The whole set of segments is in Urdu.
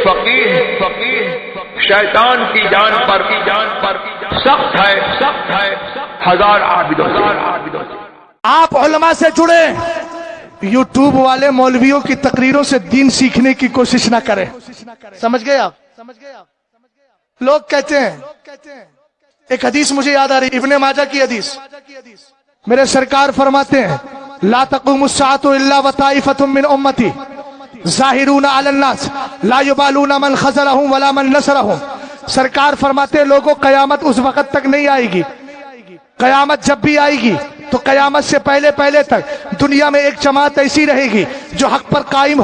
فقیر شیطان کی جان پر سخت ہے ہزار عابدوں سے۔ آپ علماء سے جڑے، یوٹیوب والے مولویوں کی تقریروں سے دین سیکھنے کی کوشش نہ کریں۔ سمجھ گئے آپ؟ لوگ کہتے ہیں، ایک حدیث مجھے یاد آ رہی، ابن ماجہ کی حدیث، میرے سرکار فرماتے ہیں لا تقوم الساعة الا وطائفة من امتی ظاہرون علی الناس لا یبالون من خذلهم ولا من نصرهم۔ سرکار فرماتے ہیں لوگوں قیامت اس وقت تک نہیں آئے گی، قیامت جب بھی آئے گی تو قیامت سے پہلے تک دنیا میں ایک جماعت ایسی رہے گی جو حق پر قائم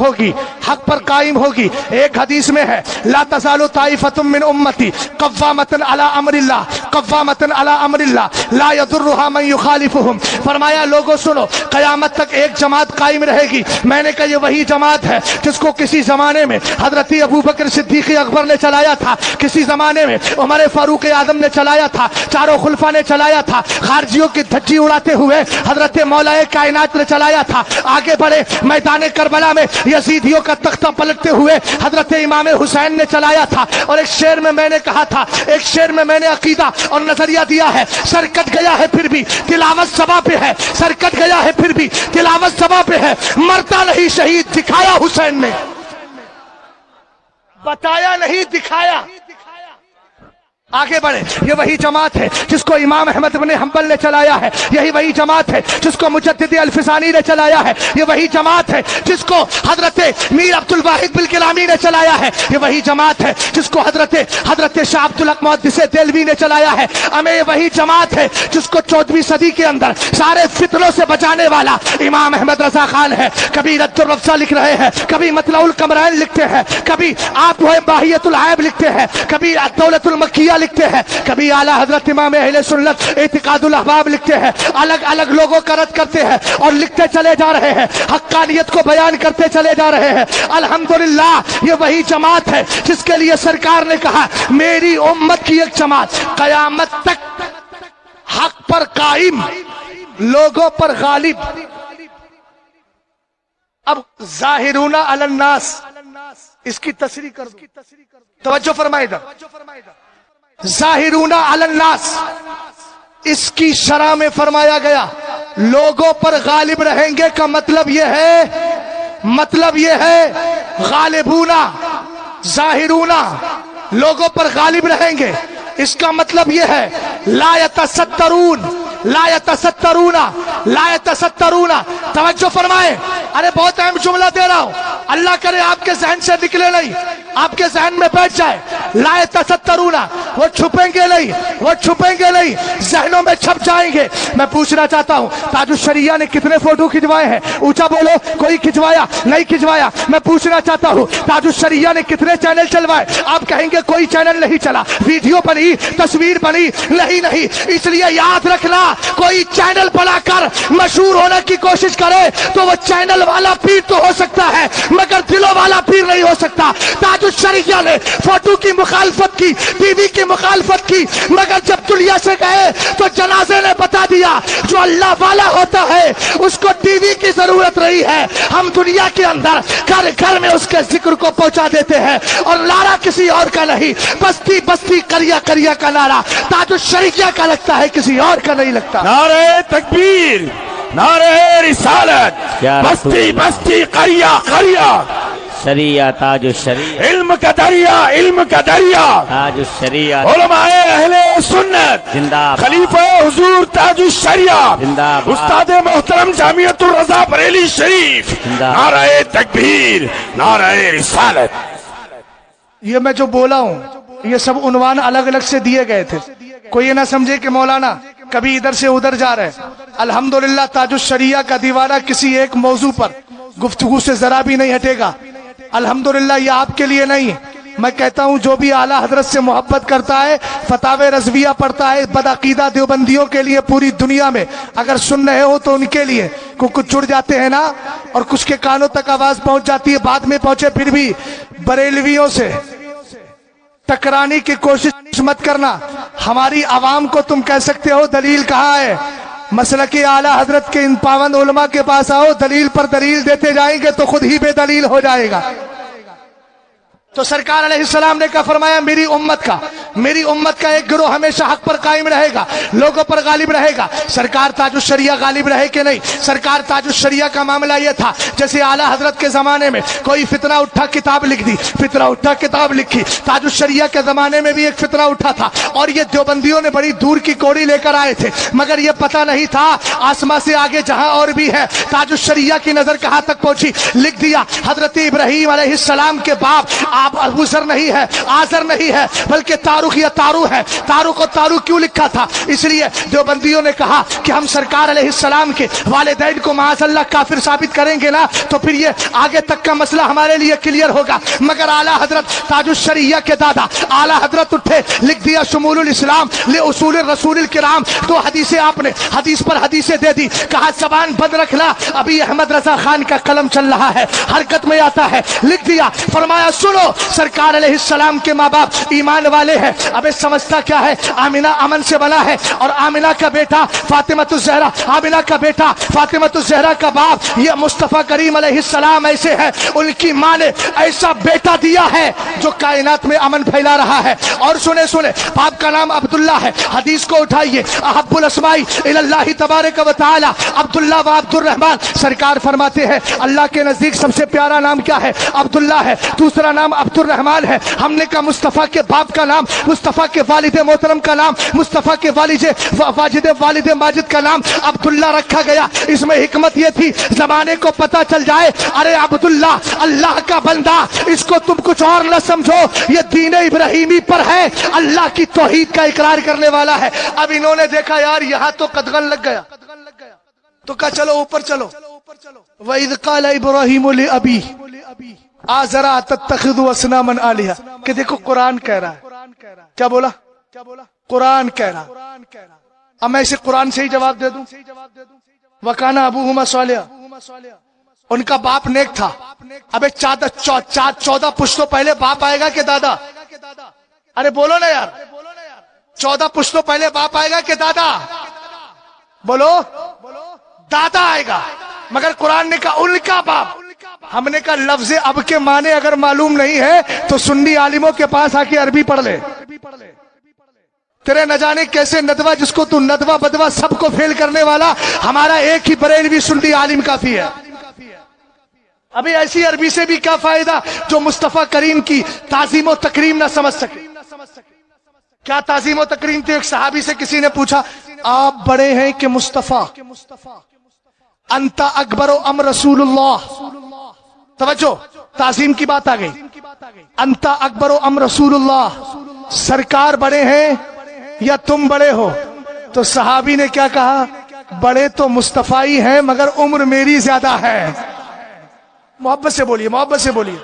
ہوگی۔ ایک حدیث میں ہے لا تزال طائفۃ من امتی قوامۃ علی امر اللہ لا یضرها من یخالفهم۔ فرمایا لوگوں سنو، قیامت تک ایک جماعت قائم رہے گی۔ میں نے کہا یہ وہی جماعت ہے جس کو کسی زمانے میں حضرت ابوبکر صدیق اکبر نے چلایا تھا، کسی زمانے میں عمر فاروق اعظم نے چلایا تھا، چاروں خلفاء نے چلایا تھا، خارجیوں کی دھجی اڑاتے ہوئے حضرت مولا کائنات نے چلایا تھا۔ آگے بڑھے میدان کربلا میں یزیدیوں کا تختہ پلٹتے ہوئے حضرت امام حسین نے چلایا تھا۔ اور ایک شعر میں میں نے کہا تھا، ایک شعر میں میں نے عقیدہ اور نظریہ دیا ہے، سر کٹ گیا ہے پھر بھی تلاوت سبا پہ ہے، سر کٹ گیا ہے پھر بھی تلاوت سبا پہ ہے، مرتا نہیں شہید دکھایا حسین نے، بتایا نہیں دکھایا۔ آگے بڑھے، یہ وہی جماعت ہے جس کو امام احمد بن حنبل نے چلایا ہے، یہی وہی جماعت ہے جس کو مجدد الفسانی نے چلایا ہے، یہ وہی جماعت ہے جس کو حضرت میر عبد الواحد بالکلامی نے چلایا ہے، یہ وہی جماعت ہے جس کو حضرت شاہ عبد الحق محدث دہلوی نے چلایا ہے، ہمیں یہ وہی جماعت ہے جس کو 14ویں صدی کے اندر سارے فتنوں سے بچانے والا امام احمد رضا خان ہے۔ کبھی رد الرفضہ لکھ رہے ہیں، کبھی مطلع القمرین لکھتے ہیں، کبھی آپ وہ باہیت العیب لکھتے ہیں، کبھی الدولۃ المکیہ لکھتے ہیں، کبھی اعلیٰ حضرت امام اہل سنت اعتقاد الاحباب لکھتے ہیں، الگ الگ لوگوں کا رد کرتے ہیں اور لکھتے چلے جا رہے ہیں، حقانیت کو بیان کرتے چلے جا رہے ہیں۔ الحمدللہ یہ وہی جماعت ہے جس کے لیے سرکار نے کہا میری امت کی ایک جماعت قیامت تک حق پر قائم، لوگوں پر غالب۔ اب ظاہرون علی الناس، اس کی تصریح کر دو، توجہ فرمائے ادھر۔ ظاہرون علی الناس، اس کی شرح میں فرمایا گیا لوگوں پر غالب رہیں گے کا مطلب یہ ہے غالبون، ظاہرون لوگوں پر غالب رہیں گے، اس کا مطلب یہ ہے لا یتسترون۔ توجہ فرمائے، ارے بہت اہم جملہ دے رہا ہوں، اللہ کرے آپ کے ذہن سے نکلے نہیں، آپ کے ذہن میں بیٹھ جائے۔ لا یتسترون، وہ چھپیں گے نہیں، ذہنوں میں چھپ جائیں گے۔ میں پوچھنا چاہتا ہوں تاج الشریعہ نے کتنے فوٹو کھنچوائے ہیں؟ اونچا بولو، کوئی کھنچوایا نہیں کھنچوایا؟ میں پوچھنا چاہتا ہوں تاج الشریعہ نے کتنے چینل چلوائے؟ آپ کہیں گے کوئی چینل نہیں چلا، ویڈیو بنی، تصویر بنی، نہیں۔ اس لیے یاد رکھنا، کوئی چینل بنا کر مشہور ہونے کی کوشش کرے تو وہ چینل والا پیر تو ہو سکتا ہے مگر دلوں والا پیر نہیں ہو سکتا۔ تاج الشریعہ نے فوٹو کی مخالفت کی، ٹی وی کی مخالفت کی، مگر جب دنیا سے گئے تو جنازے نے بتا دیا جو اللہ والا ہوتا ہے اس کو ٹی وی کی ضرورت نہیں ہے، ہم دنیا کے اندر گھر گھر میں اس کے ذکر کو پہنچا دیتے ہیں، اور نعرہ کسی اور کا نہیں، بستی بستی کریا کا نعرہ تاج الشریعہ کا لگتا ہے، کسی اور کا نہیں لگتا۔ نعرہ تکبیر، نعرہ رسالت، بستی بستی قریہ شریعہ تاج الشریعہ، علم کا دریا تاج الشریعہ، علماء اہل سنت زندہ باد، خلیفہ حضور تاج الشریعہ، زندہ باد، استاد محترم جامعۃ الرضا بریلی شریف، زندہ باد، نعرہ تکبیر، نعرہ رسالت۔ یہ میں جو بولا ہوں یہ سب عنوان الگ الگ سے دیے گئے تھے، کوئی یہ نہ سمجھے کہ مولانا کبھی ادھر سے ادھر جا رہے۔ الحمدللہ تاج الشریعہ کا دیوانہ کسی ایک موضوع پر گفتگو سے ذرا بھی نہیں ہٹے گا۔ الحمدللہ یہ آپ کے لیے نہیں، میں کہتا ہوں جو بھی اعلیٰ حضرت سے محبت کرتا ہے، فتاوی رضویہ پڑھتا ہے، بدعقیدہ دیوبندیوں کے لیے پوری دنیا میں اگر سن رہے ہو تو ان کے لیے کچھ جڑ جاتے ہیں نا، اور کچھ کے کانوں تک آواز پہنچ جاتی ہے، بعد میں پہنچے پھر بھی بریلویوں سے ٹکرانے کی کوشش مت کرنا۔ ہماری عوام کو تم کہہ سکتے ہو دلیل کہاں ہے، مسلک اعلیٰ حضرت کے ان پاون علماء کے پاس آؤ، دلیل پر دلیل دیتے جائیں گے تو خود ہی بے دلیل ہو جائے گا۔ تو سرکار علیہ السلام نے کہا فرمایا میری امت کا ایک گروہ ہمیشہ حق پر قائم رہے گا، لوگوں پر غالب رہے گا۔ سرکار تاج الشریعہ غالب رہے کہ نہیں؟ سرکار تاج الشریعہ کا معاملہ یہ تھا جیسے اعلیٰ حضرت کے زمانے میں کوئی فتنہ اٹھا کتاب لکھ دی، فتنہ اٹھا کتاب لکھی۔ تاج الشریعہ کے زمانے میں بھی ایک فتنہ اٹھا تھا اور یہ دیوبندیوں نے بڑی دور کی کوڑی لے کر آئے تھے، مگر یہ پتہ نہیں تھا آسمان سے آگے جہاں اور بھی ہے۔ تاج الشریعہ کی نظر کہاں تک پہنچی؟ لکھ دیا حضرت ابراہیم علیہ السلام کے باپ آپ ابو ذر نہیں ہے، آزر نہیں ہے، بلکہ تاروخ یا تارو ہے۔ تاروخ اور تارو کیوں لکھا تھا؟ اس لیے دیوبندیوں نے کہا کہ ہم سرکار علیہ السلام کے والدین کو معاذ اللہ کافر ثابت کریں گے نا تو پھر یہ آگے تک کا مسئلہ ہمارے لیے کلیئر ہوگا۔ مگر اعلیٰ حضرت تاج الشریعہ کے دادا اعلیٰ حضرت اٹھے، لکھ دیا شمول الاسلام لأصول الرسول الکرام۔ تو حدیثیں آپ نے حدیث پر حدیثیں دے دی، کہا زبان بند رکھنا، ابھی احمد رضا خان کا قلم چل رہا ہے، حرکت میں آتا ہے۔ لکھ دیا فرمایا سنو سرکار علیہ السلام کے ماں باپ ایمان والے ہیں۔ ابے سمجھتا کیا ہے؟ آمینہ امن سے بنا ہے اور آمینہ کا بیٹا فاطمۃ الزہرا، آمینہ کا بیٹا فاطمۃ الزہرا کا باپ یہ مصطفیٰ کریم علیہ السلام ایسے ہیں، ان کی ماں نے ایسا بیٹا دیا ہے جو کائنات میں امن پھیلا رہا ہے۔ اور سنے باپ کا نام عبداللہ ہے۔ حدیث کو اٹھائیے، احب الاسماء الی اللہ تبارک و تعالی عبداللہ و عبد الرحمن۔ سرکار فرماتے ہیں اللہ کے نزدیک سب سے پیارا نام کیا ہے؟ عبداللہ ہے، دوسرا نام عبد الرحمن ہے۔ ہم نے کہا مصطفیٰ کے باپ کا نام، مصطفیٰ کے والد محترم کا نام، مصطفیٰ کے والد ماجد کا نام عبداللہ رکھا گیا۔ اس میں حکمت یہ تھی زمانے کو پتہ چل جائے ارے عبداللہ اللہ کا بندہ، اس کو تم کچھ اور نہ سمجھو، یہ دین ابراہیمی پر ہے، اللہ کی توحید کا اقرار کرنے والا ہے۔ اب انہوں نے دیکھا یار یہاں تو قدغن لگ گیا، تو کہا چلو اوپر چلو۔ وَإِذْ قَالَ إِبْرَاهِيمُ لِأَبِيهِ آزرا تتخذ اصناما آلهة، کہ دیکھو قرآن کہہ رہا ہے، کیا بولا؟ قرآن کہہ رہا۔ اب میں اسے قرآن سے ہی جواب دے دوں، وَكَانَ أَبُوهُمَا صَالِحًا، ان کا باپ نیک تھا۔ ابے 14 پشتوں پہلے باپ آئے گا کہ دادا؟ ارے بولو نا یار، 14 پشتوں پہلے باپ آئے گا کہ دادا؟ بولو دادا آئے گا، مگر قرآن نے کہا ان کا باپ۔ ہم نے کہا لفظ اب کے معنی اگر معلوم نہیں ہے تو سنی عالموں کے پاس آ کے عربی پڑھ لے۔ تیرے نہ جانے کیسے ندوہ، جس کو تو ندوہ بدوا سب کو فیل کرنے والا، ہمارا ایک ہی بریلوی سنی عالم کافی ہے۔ ابھی ایسی عربی سے بھی کیا فائدہ جو مصطفیٰ کریم کی تعظیم و تکریم نہ سمجھ سکے۔ کیا تعظیم و تکریم تھی؟ ایک صحابی سے کسی نے پوچھا آپ بڑے ہیں کہ مصطفیٰ؟ انت اکبر ام رسول اللہ؟ توجہ، تعظیم کی بات آ گئی۔ انت اکبر ام رسول اللہ، سرکار بڑے ہیں یا تم بڑے ہو؟ تو صحابی نے کیا کہا؟ بڑے تو مصطفیٰ ہی ہیں مگر عمر میری زیادہ ہے۔ محبت سے بولیے، محبت سے بولیے،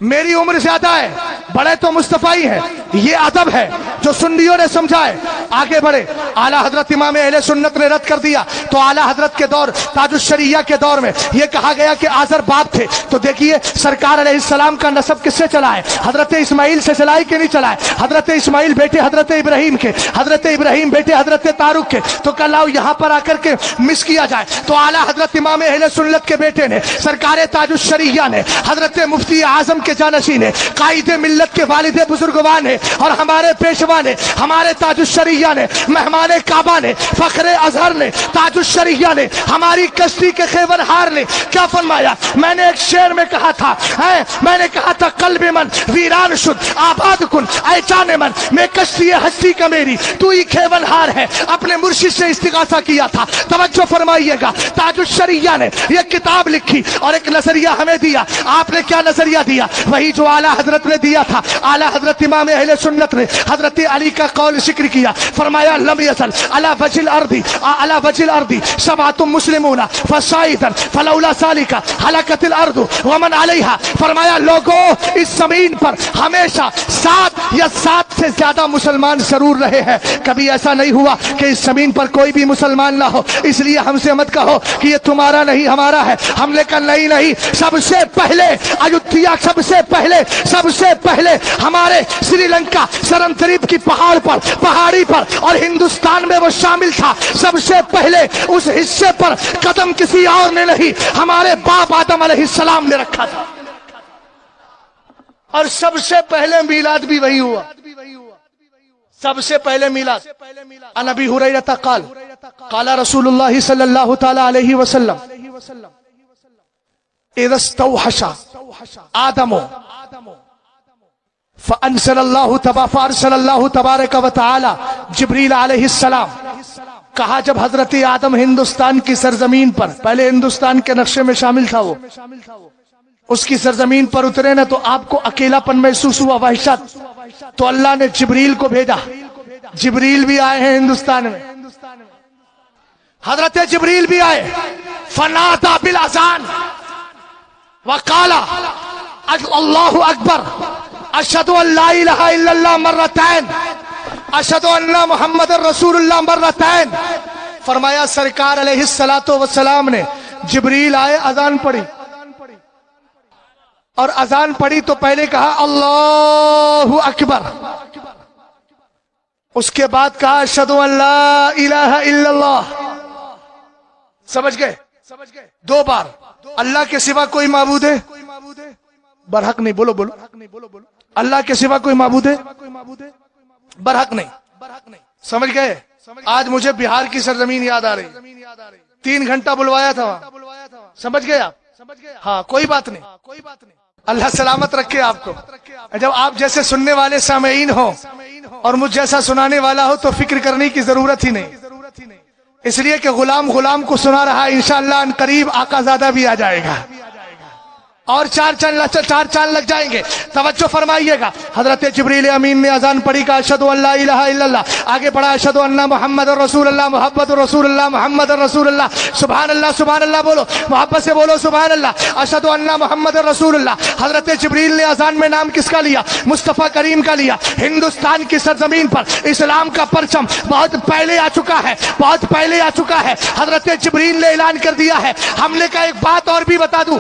میری عمر زیادہ ہے، بڑے تو مصطفیٰ ہی ہیں۔ یہ ادب ہے جو سنیوں نے سمجھا ہے۔ آگے بڑھے، اعلیٰ حضرت امام اہل سنت نے رد کر دیا تو اعلیٰ حضرت کے دور تاج الشریعہ کے دور میں یہ کہا گیا کہ آزر باپ تھے۔ تو دیکھیے سرکار علیہ السلام کا نسب کس سے چلا ہے؟ حضرت اسماعیل سے چلا ہے کہ نہیں چلا ہے؟ حضرت اسماعیل بیٹے حضرت ابراہیم کے، حضرت ابراہیم بیٹے حضرت تارک کے۔ تو کل آؤ یہاں پر آ کر کے مس کیا جائے تو اعلیٰ حضرت امام اہل سنت کے بیٹے نے، سرکار تاج الشریعہ نے، حضرت مفتی اعظم کے جانشین نے، قائد ملت کے والد بزرگوان نے، اور ہمارے پیشوا نے، ہمارے تاج الشریعہ نے، مہمان کعبہ نے، فخر ازہر نے، تاج الشریعہ نے، ہماری کشتی کے خیبر ہار نے کیا فرمایا؟ میں نے ایک شعر میں کہا تھا، میں نے کہا تھا قلب من ویران شد آباد کن اے جان من، میں کشتی ہستی کا میری تو ہی خیبر ہار ہے۔ اپنے مرشد سے استغاثہ کیا تھا۔ توجہ فرمائیے گا، تاج الشریعہ نے یہ کتاب لکھی اور ایک نظریہ ہمیں دیا۔ آپ نے کیا نظریہ دیا؟ وہی جو اعلیٰ حضرت نے دیا تھا۔ اعلیٰ حضرت امام اہل سنت نے حضرت علی کا قول ذکر کیا، فرمایا لم یزل علی وجہ الارض سبعۃ مسلمون فصاعدا فلولا ذلک ہلکت الارض ومن علیہا، فرمایا لوگوں اس زمین پر ہمیشہ 7 یا 7 سے زیادہ مسلمان ضرور رہے ہیں، کبھی ایسا نہیں ہوا کہ اس زمین پر کوئی بھی مسلمان نہ ہو۔ اس لیے ہم سے مت کہو کہ یہ تمہارا نہیں ہمارا ہے۔ ہم نے کہا نہیں، سب سے پہلے ایودھیا، سب سے پہلے ہمارے سری لنکا سرنتریپ کی پہاڑی پر اور ہندوستان میں وہ شامل تھا۔ سب سے پہلے اس حصے پر قدم کسی اور نے نہیں، ہمارے باپ آدم علیہ السلام نے رکھا تھا۔ اور سب سے پہلے میلاد بھی وہی ہوا. سب سے پہلے میلاد. عن ابی ہریرہ قال قال رسول اللہ صلی اللہ تعالی علیہ وسلم اذا استوحش آدم فارسل اللہ تبارک و تعالی جبریل علیہ السلام. کہا جب حضرت آدم ہندوستان کی سرزمین پر، پہلے ہندوستان کے نقشے میں شامل تھا وہ، اس کی سرزمین پر اترے نا تو آپ کو اکیلا پن محسوس ہوا، وحشت. تو اللہ نے جبریل کو بھیجا. جبریل بھی آئے ہیں ہندوستان میں. حضرت جبریل بھی آئے. فنادى بالاذان وقال اللہ اکبر اشہد ان لا الہ الا اللہ مرتين اشہد ان محمد رسول اللہ مرتين. فرمایا سرکار علیہ الصلوۃ والسلام نے، جبریل آئے، اذان پڑھی، اور اذان پڑھی تو پہلے کہا اللہ اکبر، اس کے بعد کہا اشہد ان لا الہ الا اللہ. سمجھ گئے؟ دو بار. اللہ کے سوا کوئی معبود ہے؟ برحق نہیں. بولو بولو. اللہ کے سوا کوئی معبود ہے؟ برحق نہیں. سمجھ گئے؟ آج مجھے بہار کی سرزمین یاد آ رہی. 3 گھنٹہ بلوایا تھا وہاں. سمجھ گئے آپ؟ ہاں کوئی بات نہیں. اللہ سلامت رکھے آپ کو. جب آپ جیسے سننے والے سامعین ہو اور مجھ جیسا سنانے والا ہو تو فکر کرنے کی ضرورت ہی نہیں. اس لیے کہ غلام غلام کو سنا رہا ہے، انشاءاللہ ان قریب آقا زادہ بھی آ جائے گا اور چار چاند لگ جائیں گے. توجہ فرمائیے گا. حضرت جبریل امین نے اذان پڑھی کا اشہد ان لا الہ الا اللہ، آگے پڑھا اشہد ان محمد رسول اللہ، محبت رسول اللہ، محمد رسول اللہ. سبحان اللہ سبحان اللہ بولو، محبت سے بولو سبحان اللہ. اشہد ان محمد رسول اللہ. حضرت جبریل نے اذان میں نام کس کا لیا؟ مصطفیٰ کریم کا لیا. ہندوستان کی سرزمین پر اسلام کا پرچم بہت پہلے آ چکا ہے، بہت پہلے آ چکا ہے. حضرت جبریل نے اعلان کر دیا ہے. حملے کا ایک بات اور بھی بتا دوں،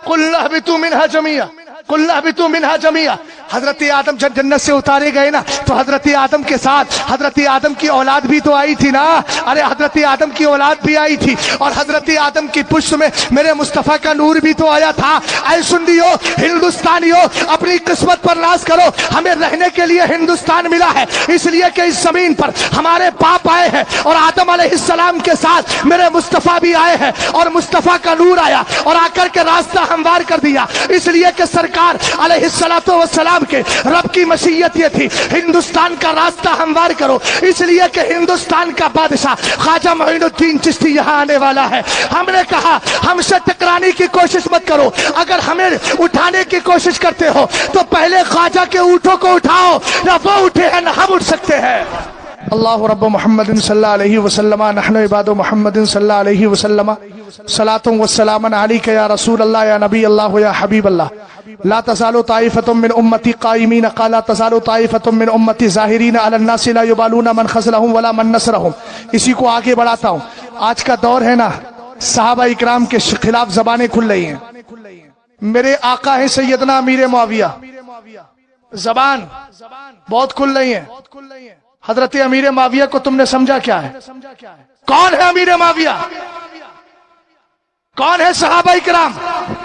قل اهبطوا منها جميعا، قل اهبطوا منها جميعا. حضرت آدم جب جنت سے اتارے گئے نا تو حضرت آدم کے ساتھ حضرت آدم کی اولاد بھی تو آئی تھی نا. ارے حضرت آدم کی اولاد بھی آئی تھی اور حضرت آدم کی پشت میں میرے مصطفیٰ کا نور بھی تو آیا تھا. اے سنیو ہندوستانیو، اپنی قسمت پر ناز کرو. ہمیں رہنے کے لیے ہندوستان ملا ہے اس لیے کہ اس زمین پر ہمارے باپ آئے ہیں اور آدم علیہ السلام کے ساتھ میرے مصطفیٰ بھی آئے ہیں اور مصطفیٰ کا نور آیا اور آ کر کے راستہ ہموار کر دیا. اس لیے کہ سرکار علیہ السلام کے رب کی مشیت یہ تھی ہندوستان کا راستہ ہموار کرو. اس لیے کہ ہندوستان کا بادشاہ خواجہ معین الدین چشتی یہاں آنے والا ہے. ہم نے کہا ہم سے ٹکرانے کی کوشش مت کرو، اگر ہمیں اٹھانے کی کوشش کرتے ہو تو پہلے خواجہ کے اونٹوں کو اٹھاؤ، نہ وہ اٹھے ہیں نہ ہم اٹھ سکتے ہیں. اللہ رب محمد صلی اللہ علیہ وسلم، نحن عباد محمد صلی اللہ علیہ وسلم، صلاۃ و سلام علیک یا رسول اللہ یا نبی اللہ یا حبیب اللہ. لا تزال طائفة من امتی قائمین، قال لا تزال طائفة من امتی ظاہرین علی الناس لا یبالون من خذلهم ولا من نصرهم. اسی کو آگے بڑھاتا ہوں. آج کا دور ہے نا، صحابہ اکرام کے خلاف زبانیں کھل رہی ہیں. میرے آقا ہیں سیدنا امیر معاویہ، زبان بہت کھل رہی ہیں. حضرت امیر معاویہ کو تم نے سمجھا کیا ہے؟ کون ہے امیر معاویہ؟ کون ہے صحابہ اکرام؟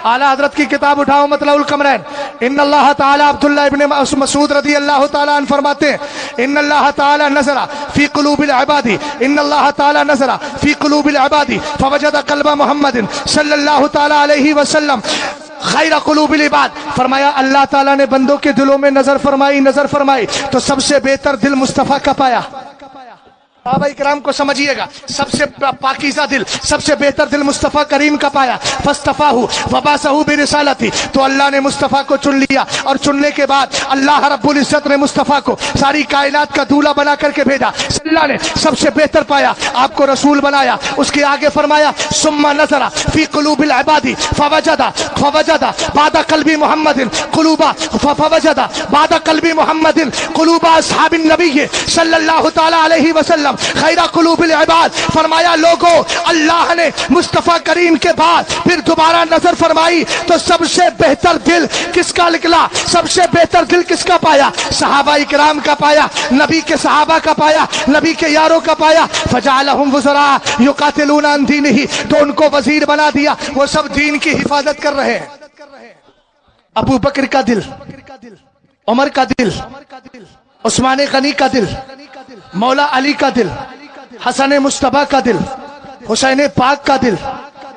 اعلی حضرت کی کتاب اٹھاؤ مطلع القمرین. ان اللہ تعالی، عبداللہ ابن مسعود رضی اللہ تعالی عنہ فرماتے ہیں ان اللہ تعالی نظر فی قلوب العباد، ان اللہ تعالی نظر فی قلوب العباد فوجد قلب محمد صلی اللہ تعالی علیہ وسلم خیر قلوب العباد. فرمایا اللہ تعالیٰ نے بندوں کے دلوں میں نظر فرمائی تو سب سے بہتر دل مصطفیٰ کا پایا. صحابہ اکرام کو سمجھیے گا، سب سے پاکیزہ دل، سب سے بہتر دل مصطفیٰ کریم کا پایا. فاصطفیٰہ وبعثہ برسالتی، تو اللہ نے مصطفیٰ کو چن لیا اور چننے کے بعد اللہ رب العزت نے مصطفیٰ کو ساری کائنات کا دولہ بنا کر کے بھیجا. اللہ نے سب سے بہتر پایا، آپ کو رسول بنایا. اس کے آگے فرمایا ثم نظر فی قلوب العباد فوجد بعد قلب محمد قلوبا فوجد بعد قلب محمد قلوب اصحاب النبی صلی اللہ تعالی علیہ وسلم خیر قلوب العباد. فرمایا لوگوں، اللہ نے مصطفیٰ کریم کے بعد پھر دوبارہ نظر فرمائی تو سب سے بہتر دل کس کا نکلا؟ سب سے بہتر دل کس کا پایا؟ صحابہ اکرام کا پایا، نبی کے صحابہ کا پایا، نبی کے یاروں کا پایا. فجعلہم وزراء یقاتلون عن دینہ، تو ان کو وزیر بنا دیا، وہ سب دین کی حفاظت کر رہے ہیں. ابو بکر کا دل عمر کا دل، عثمان غنی کا دل، مولا علی کا دل، حسن مصطفیٰ کا دل، حسین پاک کا دل،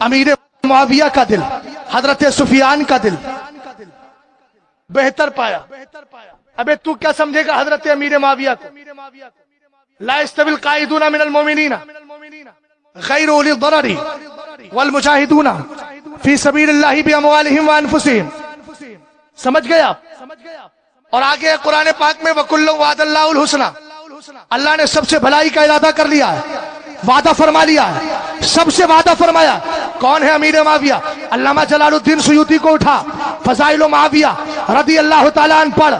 امیر معاویہ کا دل، حضرت سفیان کا دل بہتر پایا۔ ابے تو کیا سمجھے گا حضرت امیر معاویہ کو؟ لا يستوي القائدون من المؤمنین غیر اولی الضرر والمجاہدون فی سبیل اللہ باموالہم وانفسہم۔ سمجھ گئے آپ؟ اور آگے قرآن پاک میں وَكُلٌّ وَعَدَ اللَّهُ الْحُسْنَى، اللہ نے سب سے بھلائی کا ارادہ کر لیا ہے، وعدہ فرما لیا ہے، سب سے وعدہ فرمایا۔ کون ہے امیر معاویہ؟ علامہ جلال الدین سیوطی کو اٹھا، فضائل معاویہ رضی اللہ تعالیٰ عنہ پڑھ۔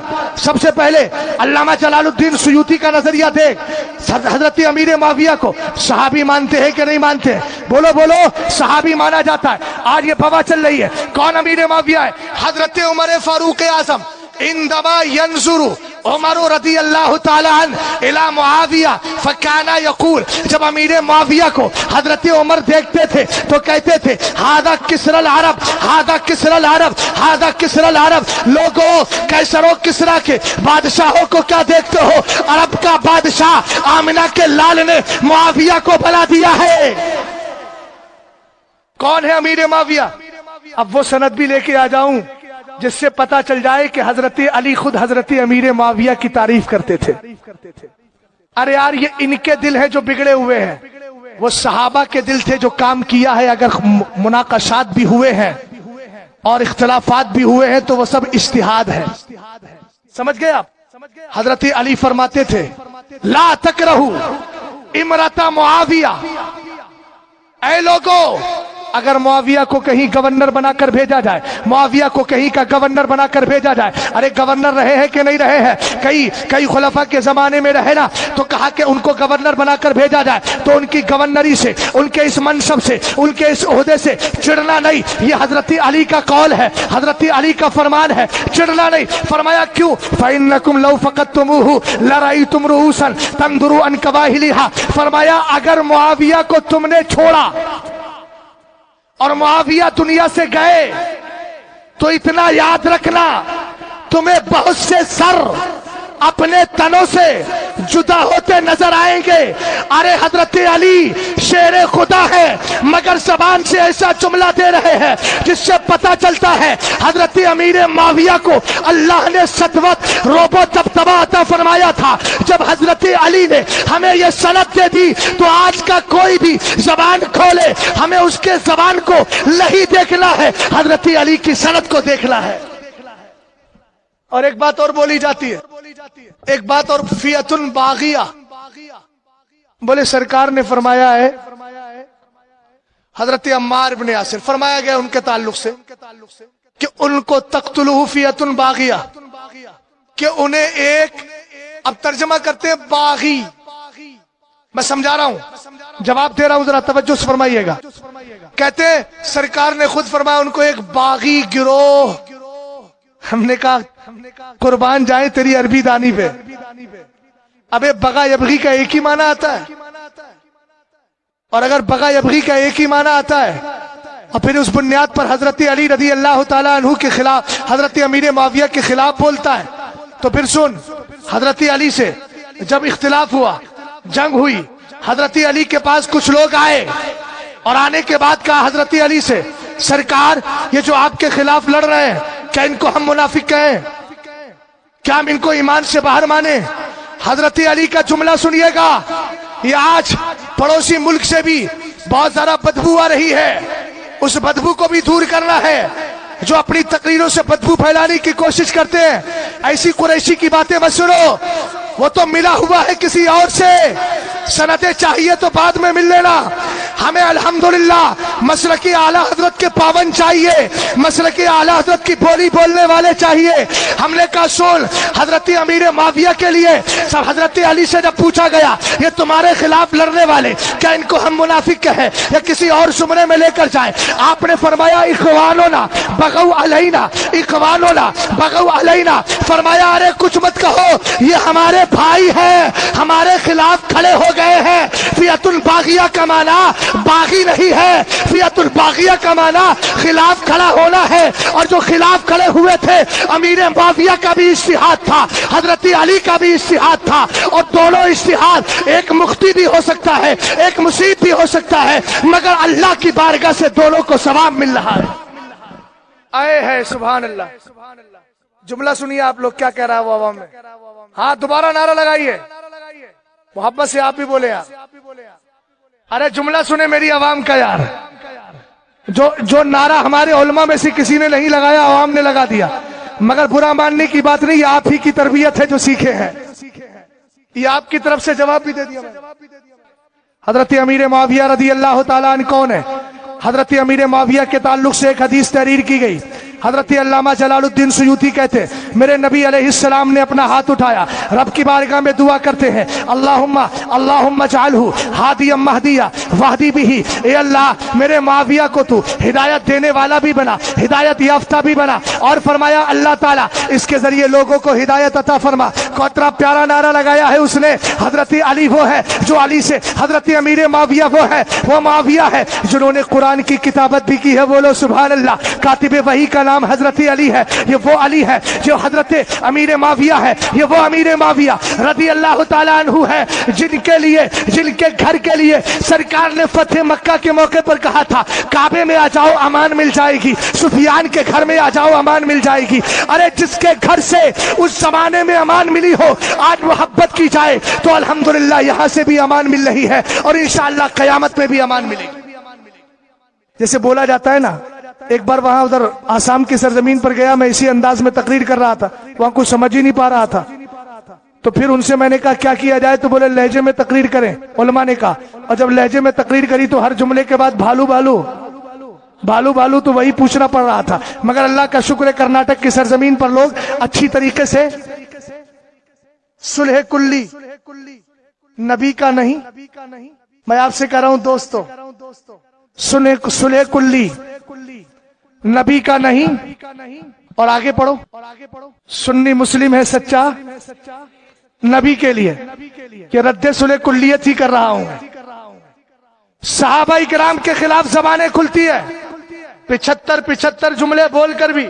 سب سے پہلے علامہ جلال الدین سیوطی کا نظریہ دیکھ، حضرت امیر معاویہ کو صحابی مانتے ہیں کہ نہیں مانتے؟ بولو بولو، صحابی مانا جاتا ہے۔ آج یہ بوا چل رہی ہے، کون امیر معاویہ ہے؟ حضرت عمر فاروق اعظم عندما ينظر عمر رضی اللہ تعالی عنہ الى معاویہ فکان یقول، جب امیر معاویہ کو حضرت عمر دیکھتے تھے تو کہتے تھے ھذا کسری العرب، ھذا کسری العرب، ھذا کسری العرب۔ لوگوں، کیسر و کسریٰ کے بادشاہوں کو کیا دیکھتے ہو؟ عرب کا بادشاہ آمنہ کے لال نے معاویہ کو بلا دیا ہے۔ کون ہے امیر معاویہ؟ اب وہ سند بھی لے کے آ جاؤں جس سے پتا چل جائے کہ حضرت علی خود حضرت امیر معاویہ کی تعریف کرتے تھے۔ ارے یار، یہ ان کے دل ہیں جو بگڑے ہوئے ہیں، وہ صحابہ کے دل تھے جو کام کیا ہے۔ اگر مناقشات بھی ہوئے ہیں اور اختلافات بھی ہوئے ہیں تو وہ سب اجتہاد ہے۔ سمجھ گئے آپ؟ حضرت علی فرماتے تھے لا تکرہو امرۃ معاویہ، اے لوگوں، اگر معاویہ کو کہیں گورنر بنا کر بھیجا جائے، معاویہ کو کہیں کا گورنر بنا کر بھیجا جائے، ارے گورنر رہے ہیں کہ نہیں رہے ہیں؟ کئی خلفاء کے زمانے میں رہے نا، تو کہا کہ ان کو گورنر بنا کر بھیجا جائے تو ان کی گورنری سے، ان کے اس منصب سے، ان کے اس عہدے سے چڑھنا نہیں۔ یہ حضرت علی کا قول ہے، حضرت علی کا فرمان ہے، چڑھنا نہیں۔ فرمایا کیوں؟ فَإِنَّكُمْ لَوْ فَقَدْتُمُوهُ لَرَأَيْتُمْ رُؤُوسًا تَنْظُرُ عَنْ كَوَاهِلِهَا۔ فرمایا اگر معاویہ کو تم نے چھوڑا اور معاویہ دنیا سے گئے تو اتنا یاد رکھنا، تمہیں بہت سے سر اپنے تنوں سے جدا ہوتے نظر آئیں گے۔ ارے حضرت علی شیر خدا ہے، مگر زبان سے ایسا جملہ دے رہے ہیں جس سے پتا چلتا ہے حضرت امیر معاویہ کو اللہ نے سطوت، روب و دبدبہ عطا فرمایا تھا۔ جب حضرت علی نے ہمیں یہ سند دے دی تو آج کا کوئی بھی زبان کھولے، ہمیں اس کے زبان کو نہیں دیکھنا ہے، حضرت علی کی سند کو دیکھنا ہے۔ اور ایک بات اور بولی جاتی ہے، ایک بات اور، فیۃ باغیہ، بولے سرکار نے فرمایا ہے، حضرت عمار بن یاسر فرمایا گیا ان کے تعلق سے کہ ان کو تقتلہ فیۃ باغیہ، کہ انہیں ایک، اب ترجمہ کرتے ہیں باغی، میں سمجھا رہا ہوں، جواب دے رہا ہوں، ذرا توجہ سے فرمائیے گا۔ کہتے ہیں سرکار نے خود فرمایا ان کو ایک باغی گروہ۔ ہم نے کہا قربان جائیں تیری عربی دانی پہ، ابے بغا یبغی کا ایک ہی معنی آتا ہے، اور اگر بغا یبغی کا ایک ہی معنی آتا ہے اور پھر اس بنیاد پر حضرت علی رضی اللہ تعالیٰ عنہ کے خلاف، حضرت امیر معاویہ کے خلاف بولتا ہے، تو پھر سن، حضرت علی سے جب اختلاف ہوا، جنگ ہوئی، حضرت علی کے پاس کچھ لوگ آئے اور آنے کے بعد کہا حضرت علی سے سرکار یہ جو آپ کے خلاف لڑ رہے ہیں کیا ان کو ہم منافق کہیں؟ کیا ہم ان کو ایمان سے باہر مانیں؟ حضرت علی کا جملہ سنیے گا، یہ آج پڑوسی ملک سے بھی بہت زیادہ بدبو آ رہی ہے، اس بدبو کو بھی دور کرنا ہے۔ جو اپنی تقریروں سے بدبو پھیلانے کی کوشش کرتے ہیں، ایسی قریشی کی باتیں مت سنو، وہ تو ملا ہوا ہے کسی اور سے، سندیں چاہیے تو بعد میں مل لینا۔ ہمیں الحمدللہ مسلکی اعلیٰ حضرت کے پابند چاہیے، مسلکی اعلیٰ حضرت کی بولی بولنے والے چاہیے۔ ہم نے کہا سن، حضرت امیر معاویہ کے لیے سب حضرت علی سے جب پوچھا گیا یہ تمہارے خلاف لڑنے والے کیا ان کو ہم منافق کہیں یا کسی اور زمرے میں لے کر جائیں؟ آپ نے فرمایا اخواننا بغوا علینا، اخواننا بغوا علینا۔ فرمایا ارے کچھ مت کہو، یہ ہمارے بھائی ہیں، ہمارے خلاف کھڑے ہو گئے ہیں۔ فیۃ باغیہ کا معنی باغی نہیں ہے. فئۃ الباغیہ کا معنی خلاف کھڑا ہونا ہے، اور جو خلاف کھڑے ہوئے تھے امیر معاویہ کا بھی اجتہاد تھا، حضرت علی کا بھی اجتہاد تھا، اور دونوں اجتہاد، ایک مختی بھی ہو سکتا ہے، ایک مصیب بھی ہو سکتا ہے، مگر اللہ کی بارگاہ سے دونوں کو ثواب مل رہا ہے. آئے ہے سبحان اللہ. جملہ سنیے آپ لوگ کیا کہہ رہا ہے وہ عوام میں. ہاں دوبارہ نعرہ لگائیے، محبت سے آپ بھی بولے. ارے جملہ سنے میری عوام کا یار. جو نعرہ ہمارے علماء میں سے کسی نے نہیں لگایا، عوام نے لگا دیا. مگر برا ماننے کی بات نہیں، یہ آپ ہی کی تربیت ہے جو سیکھے ہیں. یہ آپ کی طرف سے جواب بھی دے دیا. حضرت امیر معاویہ رضی اللہ تعالیٰ عنہ کون ہے؟ حضرت امیر معاویہ کے تعلق سے ایک حدیث تحریر کی گئی. حضرت علامہ جلال الدین سیوطی کہتے میرے نبی علیہ السلام نے اپنا ہاتھ اٹھایا، رب کی بارگاہ میں دعا کرتے ہیں، اللہم اجعلہ ہادیا مہدیا واہدی بہ، اے اللہ میرے معاویہ کو تو ہدایت دینے والا بھی بنا، ہدایت یافتہ بھی بنا. اور فرمایا اللہ تعالیٰ اس کے ذریعے لوگوں کو ہدایت عطا فرما. کترا پیارا نعرہ لگایا ہے اس نے. حضرت علی وہ ہے جو علی سے، حضرت امیر معاویہ وہ ہے، وہ معاویہ ہے جنہوں نے قرآن کی کتابت بھی کی ہے. بولو سبحان اللہ. کاتب وحی کا نام حضرت علی ہے، یہ وہ علی ہے جو حضرت امیر معاویہ ہے، یہ وہ امیر معاویہ رضی اللہ تعالیٰ عنہ ہے جن کے لیے، جن کے گھر کے لیے سرکار نے فتح مکہ کے موقع پر کہا تھا کعبے میں آ جاؤ امان مل جائے گی، سفیان کے گھر میں آ جاؤ امان مل جائے گی. ارے جس کے گھر سے اس زمانے میں امان ملی ہو، آج محبت کی جائے تو الحمدللہ یہاں سے بھی امان مل رہی ہے، اور انشاءاللہ قیامت میں بھی امان ملے گی. جیسے بولا جاتا ہے نا، ایک بار وہاں ادھر آسام کی سرزمین پر گیا، میں اسی انداز میں تقریر کر رہا تھا، وہاں کچھ سمجھ ہی نہیں پا رہا تھا. تو پھر ان سے میں نے کہا کیا کیا جائے، تو بولے لہجے میں تقریر کریں. علماء نے کہا، اور جب لہجے میں تقریر کری تو ہر جملے کے بعد بھالو بھالو بھالو بھالو، تو وہی پوچھنا پڑ رہا تھا. مگر اللہ کا شکر ہے کرناٹک کی سرزمین پر لوگ اچھی طریقے سے صلح کلی نبی کا نہیں، میں آپ سے کہہ رہا ہوں دوستو، صلح کلی نبی کا نہیں. اور آگے پڑھو، سنی مسلم ہے سچا نبی کے لیے، کہ رد صلح کلیت ہی کر رہا ہوں. صحابہ کرام کے خلاف زبانیں کھلتی ہے، 75 جملے بول کر بھی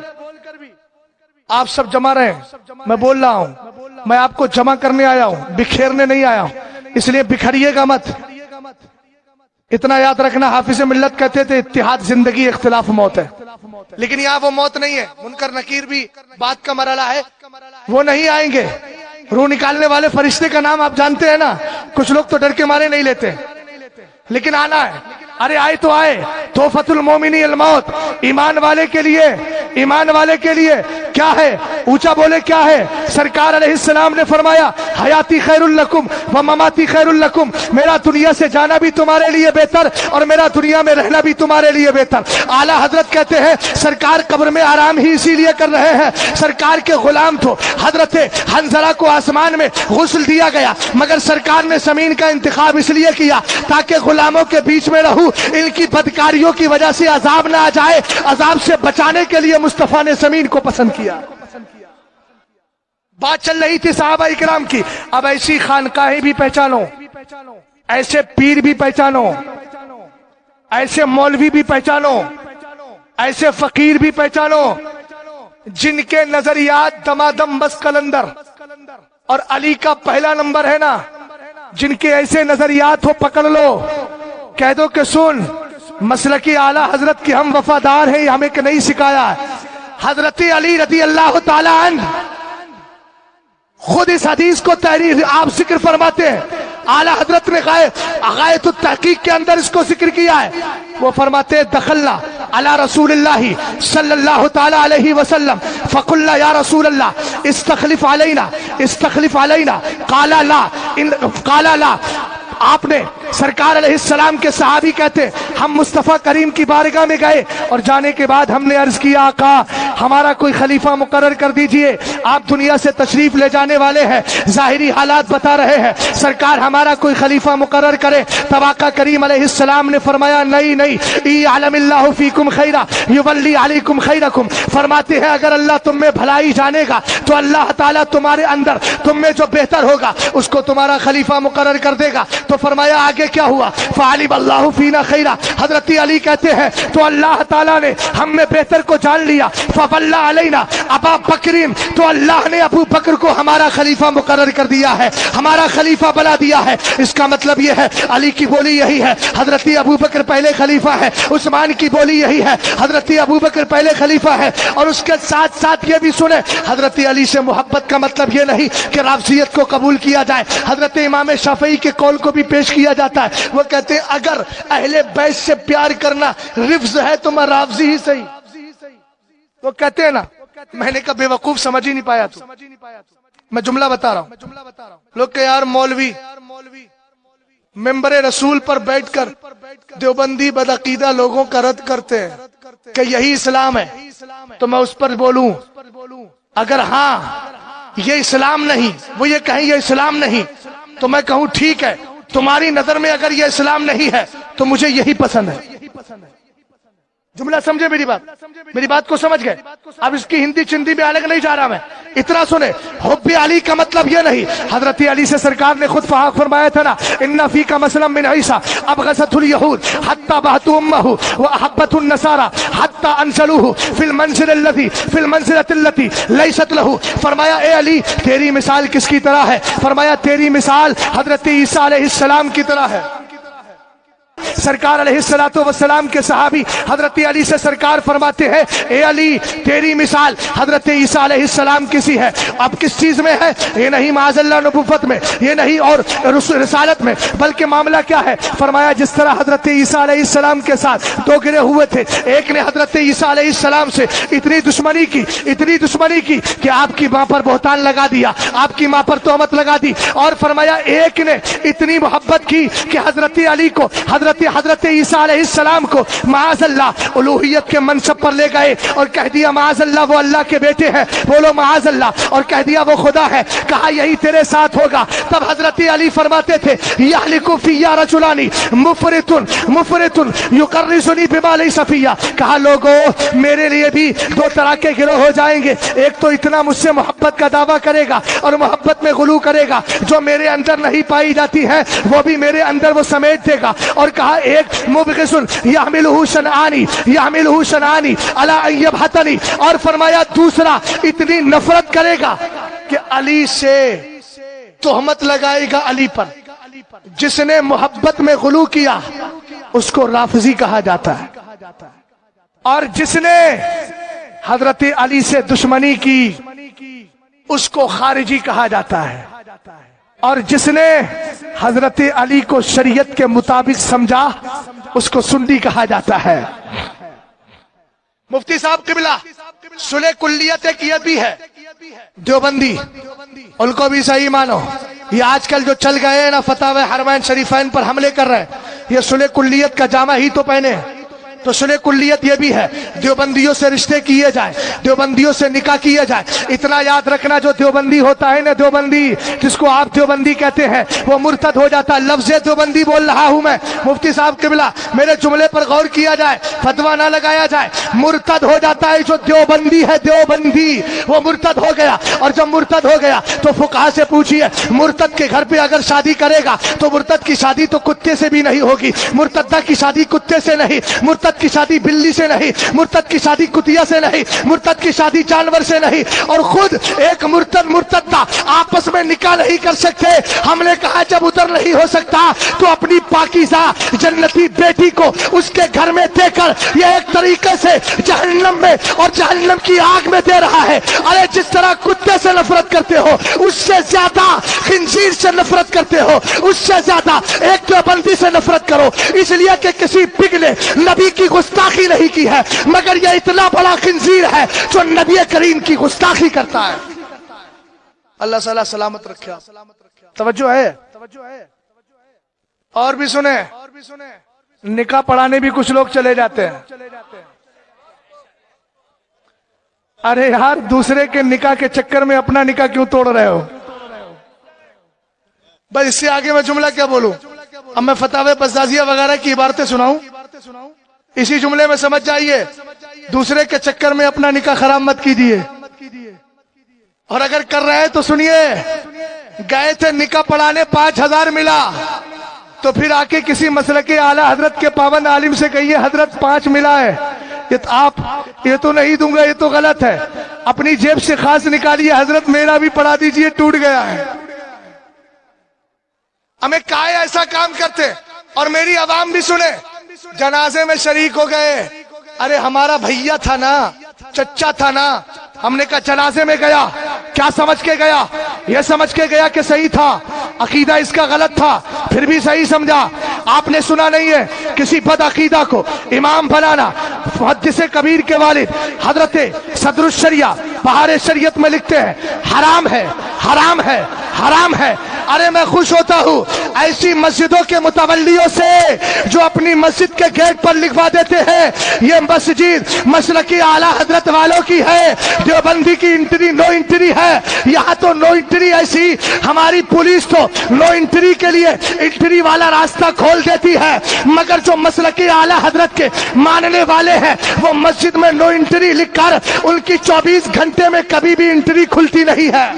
آپ سب جمع رہے ہیں. میں بول رہا ہوں، میں آپ کو جمع کرنے آیا ہوں، بکھیرنے نہیں آیا ہوں، اس لیے بکھریے گا مت. اتنا یاد رکھنا، حافظ ملت کہتے تھے اتحاد زندگی اختلاف موت ہے. لیکن یہاں وہ موت نہیں ہے، منکر نکیر بھی بات کا مرحلہ ہے، وہ نہیں آئیں گے. روح نکالنے والے فرشتے کا نام آپ جانتے ہیں نا، کچھ لوگ تو ڈر کے مارے نہیں لیتے، لیکن آنا ہے. ارے آئے تو آئے. تحفۃ المومنی الموت، ایمان والے کے لیے، ایمان والے کے لیے کیا ہے؟ اونچا بولے کیا ہے؟ سرکار علیہ السلام نے فرمایا حیاتی خیر لکم و مماتی خیر لکم، میرا دنیا سے جانا بھی تمہارے لیے بہتر اور میرا دنیا میں رہنا بھی تمہارے لیے بہتر. اعلیٰ حضرت کہتے ہیں سرکار قبر میں آرام ہی اسی لیے کر رہے ہیں، سرکار کے غلام تو حضرت حنظلہ کو آسمان میں غسل دیا گیا، مگر سرکار نے زمین کا انتخاب اس لیے کیا تاکہ غلاموں کے بیچ میں رہوں، ان کی بدکاریوں کی وجہ سے عذاب نہ آ جائے. عذاب سے بچانے کے لیے مصطفیٰ نے زمین کو پسند کیا. بات چل رہی تھی صحابہ اکرام کی. اب ایسی خانقاہیں بھی پہچانو، ایسے پیر بھی پہچانو، ایسے مولوی بھی پہچانو، ایسے فقیر بھی پہچانو جن کے نظریات دمادم بس کلندر اور علی کا پہلا نمبر ہے نا، جن کے ایسے نظریات ہو پکڑ لو، کہہ دو کہ سن مسلکی اعلیٰ حضرت کی ہم وفادار ہیں، ہمیں کہ نہیں سکھایا ہے. حضرت علی رضی اللہ تعالی عنہ خود اس حدیث کو تحریر آپ ذکر فرماتے ہیں. اعلیٰ حضرت نے غایت التحقیق کے اندر اس کو ذکر کیا ہے. وہ فرماتے ہیں دخلنا علی رسول اللہ صلی اللہ تعالی علیہ وسلم فقلنا یا رسول اللہ استخلف علینا استخلف علینا قال لا. آپ نے سرکار علیہ السلام کے صحابی کہتے ہم مصطفیٰ کریم کی بارگاہ میں گئے اور جانے کے بعد ہم نے عرض کیا آقا ہمارا کوئی خلیفہ مقرر کر دیجئے، آپ دنیا سے تشریف لے جانے والے ہیں، ظاہری حالات بتا رہے ہیں، سرکار ہمارا کوئی خلیفہ مقرر کرے. تب آقا کریم علیہ السلام نے فرمایا نہیں یعلم اللہ فیکم خیرا یولی علیکم خیرکم. فرماتے ہیں اگر اللہ تم میں بھلائی جانے گا تو اللہ تعالیٰ تمہارے اندر تم میں جو بہتر ہوگا اس کو تمہارا خلیفہ مقرر کر دے گا. تو فرمایا آگے آگے کیا ہوا؟ فعلم اللہ فینا خیرا، حضرت علی کہتے ہیں تو اللہ تعالیٰ نے ہم میں بہتر کو جان لیا، فولی علینا ابا بکرین، تو اللہ نے ابو بکر کو ہمارا خلیفہ مقرر کر دیا ہے، ہمارا خلیفہ بنا دیا ہے۔ اس کا مطلب یہ ہے علی کی بولی یہی ہے، حضرت ابو بکر پہلے خلیفہ ہے، عثمان کی بولی یہی ہے، حضرت ابو بکر پہلے خلیفہ ہے۔ اور اس کے ساتھ ساتھ یہ بھی سنیں، حضرت علی سے محبت کا مطلب یہ نہیں کہ رافضیت کو قبول کیا جائے، حضرت امام شافعی کے قول کو بھی پیش کیا جاتا ہے، وہ کہتے ہیں اگر اہل بیت سے پیار کرنا رفض ہے تو میں رافضی ہی صحیح۔ وہ کہتے ہیں نا، میں نے کہا بے وقوف سمجھ ہی نہیں پایا تو میں جملہ بتا رہا ہوں۔ لوگ کہ یار مولوی ممبر رسول پر بیٹھ کر دیوبندی بدعقیدہ لوگوں کا رد کرتے ہیں کہ یہی اسلام ہے، تو میں اس پر بولوں اگر ہاں یہ اسلام نہیں، وہ یہ کہیں یہ اسلام نہیں، تو میں کہوں ٹھیک ہے، تمہاری نظر میں اگر یہ اسلام نہیں ہے تو مجھے یہی پسند ہے۔ جملہ سمجھے میری بات کو سمجھ گئے؟ اب اس کی ہندی چندی میں الگ نہیں جا رہا میں، اتنا سنے، حب علی کا مطلب یہ نہیں، حضرت علی سے سرکار نے خود فرمایا تھا نا، ان فی کا مسلم من عیسیٰ ابغضت الیہود حتی بہت امہ واحبت النصارى حتی انزلوہ فی المنزلۃ التي لیست لہ۔ فرمایا اے علی تیری مثال کس کی طرح ہے؟ فرمایا تیری مثال حضرت عیسیٰ علیہ السلام کی طرح ہے۔ سرکار علیہ السلام کے صحابی حضرت علی سے سرکار فرماتے ہیں اے علی تیری مثال حضرت عیسیٰ علیہ السلام کسی ہے۔ اب کس چیز میں ہے؟ یہ نہیں معاذ اللہ نبوت میں، یہ نہیں اور رسالت میں، بلکہ معاملہ کیا ہے؟ فرمایا جس طرح حضرت عیسیٰ علیہ السلام کے ساتھ دو گرے ہوئے تھے، ایک نے حضرت عیسیٰ علیہ السلام سے اتنی دشمنی کی کہ آپ کی ماں پر بہتان لگا دیا، آپ کی ماں پر تہمت لگا دی، اور فرمایا ایک نے اتنی محبت کی کہ حضرت علی کو حضرت عیسیٰ علیہ السلام کو معاذ اللہ الوہیت کے منصب پر لے گئے اور کہہ دیا معاذ اللہ وہ اللہ کے بیٹے ہیں، بولو معاذ اللہ، اور کہہ دیا وہ خدا ہے، کہا یہی تیرے ساتھ ہوگا۔ تب حضرت علی فرماتے تھے یحلق فی رجلان مفرط یقرصنی بما لیس فی، کہا لوگوں میرے لیے بھی دو طرح کے گروہ ہو جائیں گے، ایک تو اتنا مجھ سے محبت کا دعویٰ کرے گا اور محبت میں غلو کرے گا، جو میرے اندر نہیں پائی جاتی ہے وہ بھی میرے اندر وہ سمیٹ دے گا، اور کہا ایک مبغض یحملہ شنعانی علی ان یبہتنی، اور فرمایا دوسرا اتنی نفرت کرے گا کہ علی سے تہمت لگائے گا علی پر۔ جس نے محبت میں غلو کیا اس کو رافضی کہا جاتا ہے، اور جس نے حضرت علی سے دشمنی کی اس کو خارجی کہا جاتا ہے، اور جس نے حضرت علی کو شریعت کے مطابق سمجھا اس کو سنی کہا جاتا ہے۔ مفتی صاحب قبلہ صلح کلیت ایک یہ بھی ہے، دیوبندی ان کو بھی صحیح مانو، یہ آج کل جو چل گئے ہیں نا فتاوی حرمین شریفین پر حملے کر رہے ہیں، یہ صلح کلیت کا جامہ ہی تو پہنے ہیں۔ تو صلح کلیت یہ بھی ہے، دیوبندیوں سے رشتے کیے جائیں، دیوبندیوں سے نکاح کیے جائیں۔ اتنا یاد رکھنا جو دیوبندی ہوتا ہے نا، دیوبندی جس کو آپ دیوبندی کہتے ہیں وہ مرتد ہو جاتا ہے۔ لفظ دیوبندی بول رہا ہوں میں، مفتی صاحب قبلہ میرے جملے پر غور کیا جائے، فتویٰ نہ لگایا جائے، مرتد ہو جاتا ہے جو دیوبندی ہے، دیوبندی وہ مرتد ہو گیا، اور جب مرتد ہو گیا تو فقہا سے پوچھئے مرتد کے گھر پہ اگر شادی کرے گا تو مرتد کی شادی تو کتے سے بھی نہیں ہوگی، مرتدہ کی شادی کتے سے نہیں، مرتد کی شادی بلی سے نہیں، مرتد کی شادی کتیا سے نہیں، مرتد کی شادی جانور سے نہیں، اور خود ایک مرتدہ آپس میں نکاح نہیں کر سکتے۔ ہم نے کہا جب ادھر نہیں ہو سکتا تو اپنی پاکیزہ جنتی بیٹی کو اس کے گھر میں دے کر یہ ایک طریقے سے جہنم میں اور جہنم کی آگ میں دے رہا ہے۔ ارے جس طرح کتے سے نفرت کرتے ہو اس سے زیادہ خنزیر سے نفرت کرتے ہو، اس سے زیادہ ایک دیوبندی سے نفرت کرو، اس لیے کہ کسی پگ نے نبی کی گستاخی نہیں کی ہے، مگر یہ اتنا بڑا خنزیر ہے جو نبی کریم کی گستاخی کرتا ہے۔ اللہ تعالیٰ سلامت رکھے۔ توجہ ہے؟ اور بھی سنیں، نکاح پڑھانے بھی کچھ لوگ چلے جاتے ہیں۔ ارے یار دوسرے کے نکاح کے چکر میں اپنا نکاح کیوں توڑ رہے ہو؟ بس اس سے آگے میں جملہ کیا بولوں؟ اب میں فتاوی بزازیہ وغیرہ کی عبارتیں سناؤں؟ اسی جملے میں سمجھ جائیے، دوسرے کے چکر میں اپنا نکاح خراب مت کیجیے، اور اگر کر رہے ہیں تو سنیے، گئے تھے نکاح پڑھانے 5000 ملا، تو پھر آ کے کسی مسلک اعلیٰ حضرت کے پابند عالم سے کہیے حضرت 5 ملا ہے، یہ تو نہیں دوں گا، یہ تو غلط ہے. اپنی جیب سے خاص نکالیے حضرت میرا بھی پڑھا دیجئے، ٹوٹ گیا ہے. ہمیں کائے ایسا کام کرتے. اور میری عوام بھی سنے، جنازے میں شریک ہو گئے، ارے ہمارا بھیا تھا نا، چچا تھا نا، ہم نے کہا جنازے میں گیا، کیا سمجھ کے گیا؟ یہ سمجھ کے گیا کہ صحیح تھا، عقیدہ اس کا غلط تھا، پھر بھی صحیح سمجھا. آپ نے سنا نہیں ہے کسی بد عقیدہ کو امام بنانا؟ محدث کبیر کے والد حضرت صدر الشریعہ بہار شریعت میں لکھتے ہیں حرام ہے، حرام ہے، حرام ہے. ارے میں خوش ہوتا ہوں ایسی مسجدوں کے متولیوں سے جو اپنی مسجد کے گیٹ پر لکھوا دیتے ہیں یہ مسجد مسلکی اعلیٰ حضرت والوں کی ہے، دیوبندی کی انٹری نو انٹری ہے. یہاں تو نو انٹری ایسی، ہماری پولیس تو نو انٹری کے لیے انٹری والا راستہ کھول دیتی ہے، مگر جو مسلکی اعلیٰ حضرت کے ماننے والے ہیں وہ مسجد میں نو انٹری لکھ کر ان کی 24 گھنٹے میں کبھی بھی انٹری کھلتی نہیں ہے.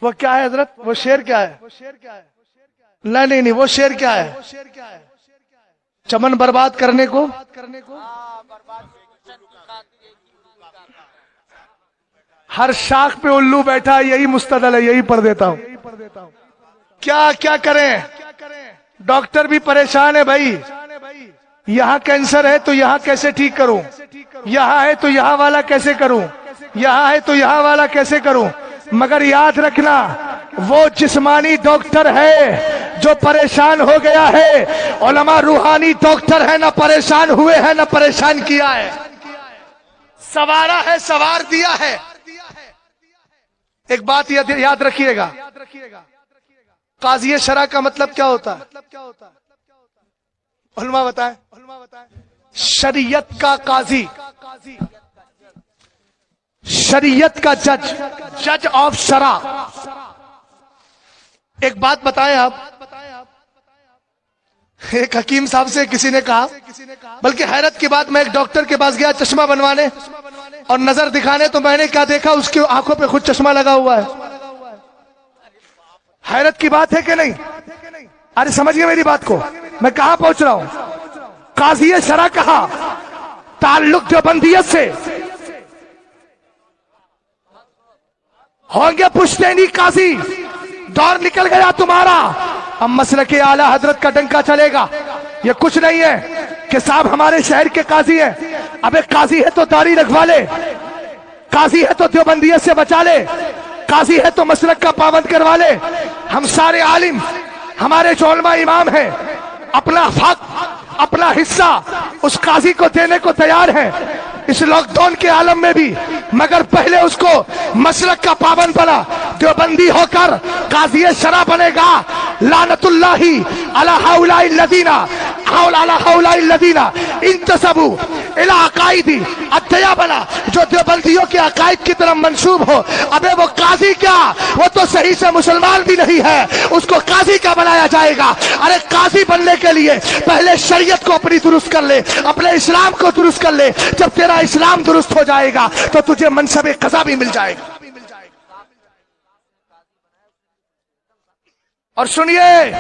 وہ کیا ہے حضرت؟ وہ شعر کیا ہے؟ نہیں وہ شعر کیا ہے؟ چمن برباد کرنے کو ہر شاخ پہ الو بیٹھا، یہی مستدل ہے، یہی پڑھ دیتا ہوں. کیا کریں؟ ڈاکٹر بھی پریشان ہے بھائی، یہاں کینسر ہے تو یہاں کیسے ٹھیک کروں، یہاں ہے تو یہاں والا کیسے کروں، یہاں ہے تو یہاں والا کیسے کروں. مگر یاد رکھنا وہ جسمانی ڈاکٹر ہے جو پریشان ہو گیا ہے، علماء روحانی ڈاکٹر ہے، نہ پریشان ہوئے ہیں نہ پریشان کیا ہے، سوارا ہے، سوار دیا ہے. ایک بات یاد رکھیے گا، قاضی شرع کا مطلب کیا ہوتا ہے؟ علماء بتائیں. شریعت کا قاضی، شریعت کا جج، جج آف شرع. ایک بات بتائیں آپ، ایک حکیم صاحب سے کسی نے کہا، بلکہ حیرت کی بات، میں ایک ڈاکٹر کے پاس گیا چشمہ بنوانے اور نظر دکھانے، تو میں نے کیا دیکھا، اس کی آنکھوں پہ خود چشمہ لگا ہوا ہے. حیرت کی بات ہے کہ نہیں؟ ارے سمجھیے میری بات کو، میں کہاں پہنچ رہا ہوں. قاضی شرع کہا، تعلق دیوبندیت سے، ہوں گے پشتینی قاضی. دور نکل گیا تمہارا، اب مسلک اعلیٰ حضرت کا ڈنکا چلے گا. یہ کچھ نہیں ہے کہ صاحب ہمارے شہر کے قاضی ہیں، اب ایک قاضی ہے تو داڑھی رکھوا لے، قاضی ہے تو دیوبندیت سے بچا لے، قاضی ہے تو مسلک کا پابند کروا لے. ہم سارے عالم، ہمارے جو علماء امام ہیں، اپنا حق، اپنا حصہ اس قاضی کو دینے کو تیار ہیں اس لاک ڈاؤن کے عالم میں بھی، مگر پہلے اس کو مسلک کا پابند بنا، دیوبندی ہو کر قاضی شرع بنے گا. لعنت اللہ علی ہؤلاء الذین انتسبوا الی عقائد الدیابلہ، جو دیوبندیوں کے عقائد کی طرف منسوب ہو. ابے وہ قاضی کیا، وہ تو صحیح سے مسلمان بھی نہیں ہے، اس کو قاضی کا بنایا جائے گا. ارے قاضی بننے کے لیے پہلے شریعت کو اپنی درست کر لے، اپنے اسلام کو درست کر لے. جب تیرا اسلام درست ہو جائے گا تو تجھے منصب قضا بھی مل جائے گا. اور سنیے،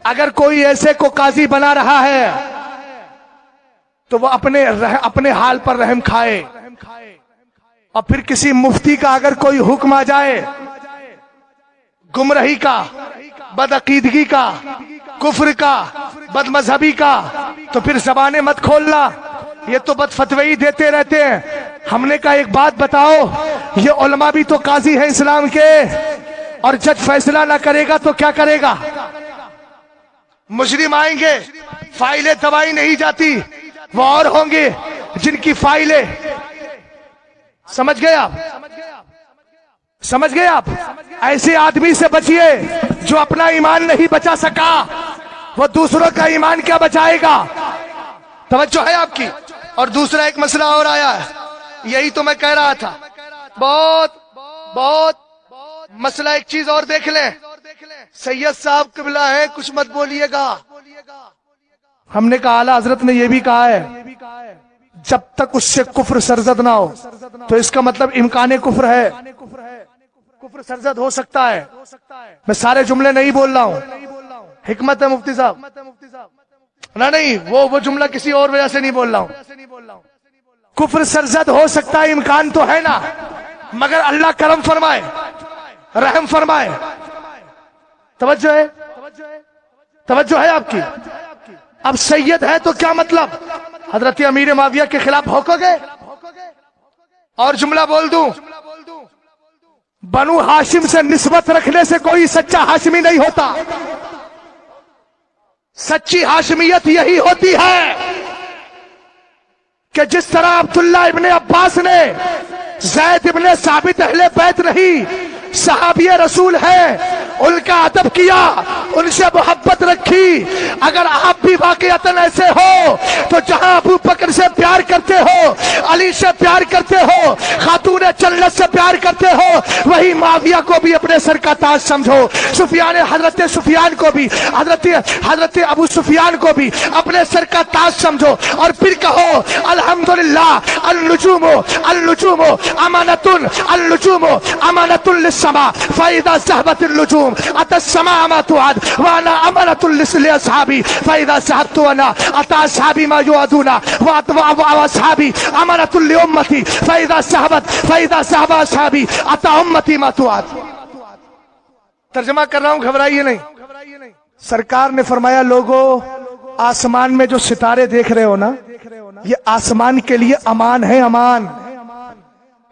اگر کوئی ایسے کو قاضی بنا رہا ہے تو وہ اپنے حال پر رحم کھائے. اور پھر کسی مفتی کا اگر کوئی حکم آ جائے گمراہی کا، بدعقیدگی کا، کفر کا، بد مذہبی کا، تو پھر زبانیں مت کھولنا، یہ تو بد فتوی دیتے رہتے ہیں. ہم نے کہا ایک بات بتاؤ، یہ علماء بھی تو قاضی ہیں اسلام کے، اور جج فیصلہ نہ کرے گا تو کیا کرے گا؟ مجرم آئیں گے، فائلیں دبائی نہیں جاتی، وہ اور ہوں گے جن کی فائلیں، سمجھ گئے آپ؟ سمجھ گئے آپ؟ ایسے آدمی سے بچیے جو اپنا ایمان نہیں بچا سکا، وہ دوسروں کا ایمان کیا بچائے گا؟ توجہ ہے آپ کی؟ اور دوسرا ایک مسئلہ اور آیا ہے، یہی تو میں کہہ رہا تھا، بہت مسئلہ. ایک چیز اور دیکھ لیں، سید صاحب قبلہ ہے، کچھ مت بولیے گا. ہم نے کہا اعلیٰ حضرت نے یہ بھی کہا ہے جب تک اس سے کفر سرزد نہ ہو، تو اس کا مطلب امکان کفر ہے. کفر سرزد ہو سکتا ہے. میں سارے جملے نہیں بول رہا ہوں, حکمت ہے مفتی صاحب. نہیں وہ جملہ کسی اور وجہ سے نہیں بول رہا ہوں. کفر سرزد ہو سکتا ہے, امکان تو ہے نا, مگر اللہ کرم فرمائے, رحم فرمائے. توجہ ہے, توجہ ہے آپ کی. اب سید ہے تو کیا مطلب, حضرت امیر معاویہ کے خلاف بھوکو گے؟ اور جملہ بول دوں, بنو ہاشم سے نسبت رکھنے سے کوئی سچا ہاشمی نہیں ہوتا. سچی ہاشمیت یہی ہوتی ہے کہ جس طرح عبداللہ ابن عباس نے زید ابن ثابت اہل بیت نہیں, صحابی رسول ہے, ان کا ادب کیا, ان سے محبت رکھی. اگر آپ بھی واقعتاً ایسے ہو تو جہاں ابو بکر سے پیار کرتے ہو, علی سے پیار کرتے ہو, خاتون جنت سے پیار کرتے ہو, وہی معاویہ کو بھی اپنے سر کا تاج سمجھو. حضرت سفیان کو بھی, حضرت ابو سفیان کو بھی اپنے سر کا تاج سمجھو. اور پھر کہو الحمدللہ, النجوم امانتن, النجوم امانتن للسماء فاذا ذهبت النجوم اتى السماء ما توعد وانا امانة لاصحابي فاذا ذهبت وانا اتى اصحابي ما يوعدون واصحابي امانة لامتي فاذا ذهب اصحابي اتى امتي ما توعد. ترجمہ کر رہا ہوں, گھبرائیے نہیں. سرکار نے فرمایا لوگوں, آسمان میں جو ستارے دیکھ رہے ہو نا, یہ آسمان کے لیے امان ہے, امان.